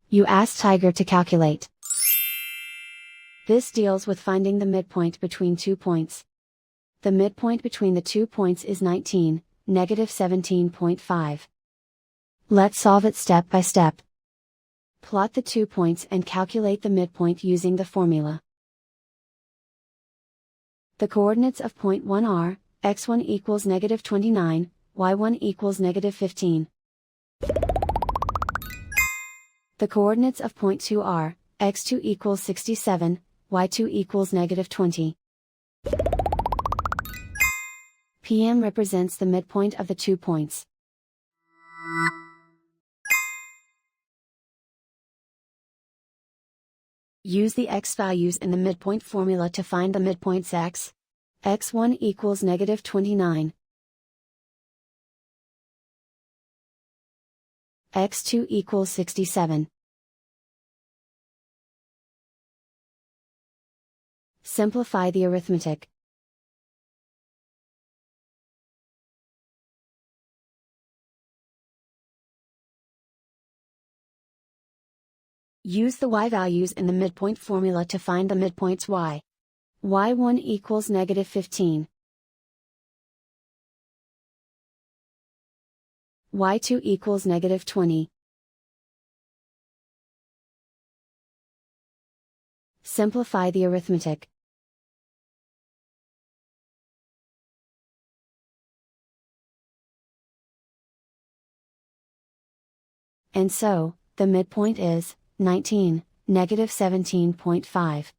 You ask Tiger to calculate. This deals with finding the midpoint between 2 points. The midpoint between the 2 points is 19, negative 17.5. Let's solve it step by step. Plot the 2 points and calculate the midpoint using the formula. The coordinates of point 1 are, x1 equals negative 29, y1 equals negative 15. The coordinates of point 2 are, x2 equals 67, y2 equals negative 20. PM represents the midpoint of the 2 points. Use the x values in the midpoint formula to find the midpoints x. x1 equals negative 29. x2 equals 67. Simplify the arithmetic. Use the y values in the midpoint formula to find the midpoints y. y1 equals negative 15. y2 equals negative 20. Simplify the arithmetic. And so, the midpoint is 19, negative 17.5.